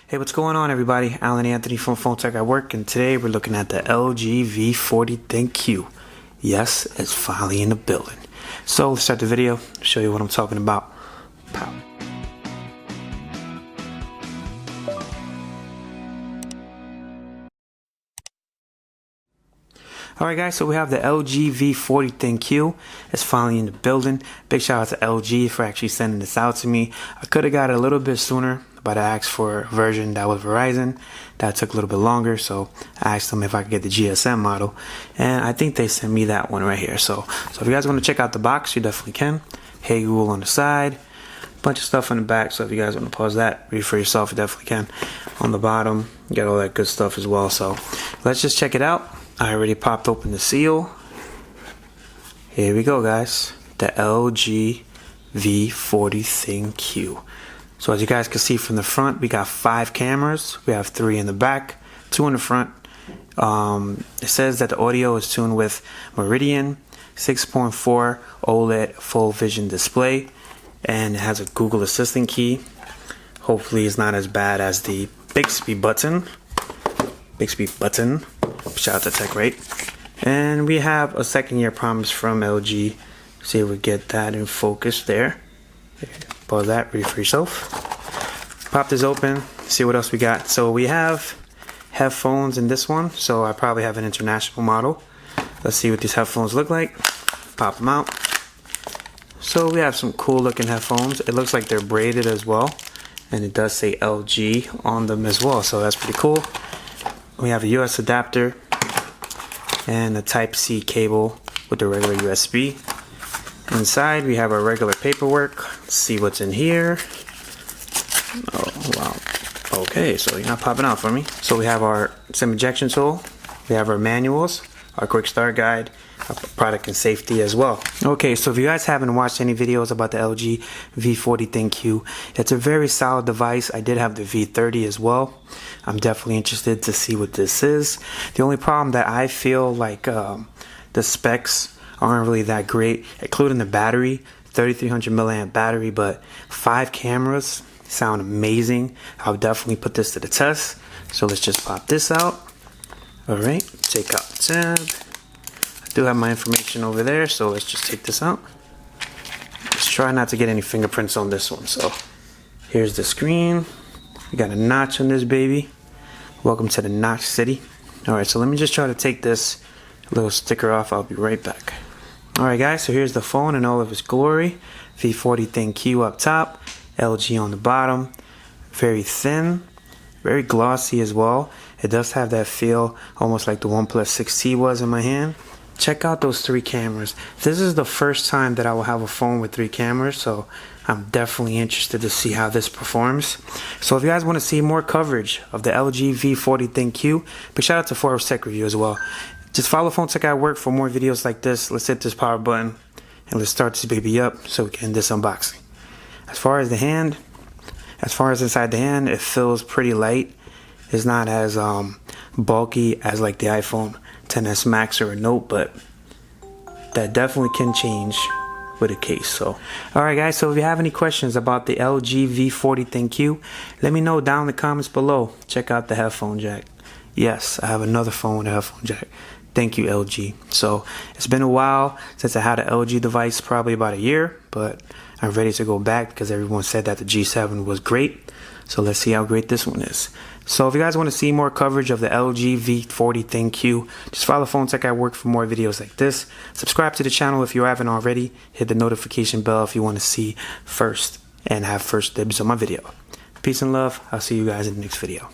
Hey, what's going on, everybody? Alan Anthony from Phone Tech at Work, and today we're looking at the LG V40 ThinQ. Yes, it's finally in the building. So let's start the video, show you what I'm talking about. Pow. Alright guys, so we have the LG V40 ThinQ. It's finally in the building. Big shout out to LG for actually sending this out to me. I could have got it a little bit sooner, but I asked for a version that was Verizon. That took a little bit longer, so I asked them if I could get the GSM model. And I think they sent me that one right here. So if you guys want to check out the box, you definitely can. Hey Google on the side. Bunch of stuff on the back, so if you guys want to pause that, read for yourself, you definitely can. On the bottom, you got all that good stuff as well. So let's just check it out. I already popped open the seal. Here we go, guys. The LG V40 ThinQ. So as you guys can see from the front, we got 5 cameras. We have 3 in the back, 2 in the front. It says that the audio is tuned with Meridian 6.4 OLED full vision display, and it has a Google Assistant key. Hopefully it's not as bad as the Bixby button. Shout out to TechRate. And we have a 2nd-year promise from LG. See if we get that in focus there. Pause that, read for yourself. Pop this open, see what else we got. So we have headphones in this one, so I probably have an international model. Let's see what these headphones look like. Pop them out. So we have some cool looking headphones. It looks like they're braided as well, and it does say LG on them as well, so that's pretty cool. We have a US adapter and a Type-C cable with the regular USB. Inside we have our regular paperwork. Let's see what's in here. Oh wow. Okay, so you're not popping out for me. So we have our SIM ejection tool. We have our manuals, our quick start guide, our product and safety as well. Okay, so if you guys haven't watched any videos about the LG V40 ThinQ, it's a very solid device. I did have the V30 as well. I'm definitely interested to see what this is. The only problem that I feel like the specs aren't really that great, including the battery, 3300 milliamp battery, but 5 cameras sound amazing. I'll definitely put this to the test. So let's just pop this out. All right, take out the tab. I do have my information over there, so let's just take this out. Just try not to get any fingerprints on this one. So here's the screen. We got a notch on this baby. Welcome to the Notch City. All right, so let me just try to take this little sticker off. I'll be right back. All right, guys, so here's the phone in all of its glory. V40 ThinQ up top, LG on the bottom. Very thin, very glossy as well. It does have that feel almost like the OnePlus 6T was in my hand. Check out those 3 cameras. This is the first time that I will have a phone with 3 cameras, so I'm definitely interested to see how this performs. So if you guys want to see more coverage of the LG V40 ThinQ, big shout out to Forbes Tech Review as well. Just follow Phone Tech at Work for more videos like this. Let's hit this power button and let's start this baby up so we can end this unboxing. As far as inside the hand, it feels pretty light. It's not as bulky as like the iPhone XS Max or a Note, but that definitely can change with a case. So alright guys, so if you have any questions about the LG V40 ThinQ, let me know down in the comments below. Check out the headphone jack. Yes, I have another phone with a headphone jack. Thank you, LG. So it's been a while since I had an LG device, probably about a year, but I'm ready to go back because everyone said that the G7 was great. So let's see how great this one is. So if you guys want to see more coverage of the LG V40 ThinQ, just follow Phone Tech at Work for more videos like this. Subscribe to the channel if you haven't already. Hit the notification bell if you want to see first and have first dibs on my video. Peace and love. I'll see you guys in the next video.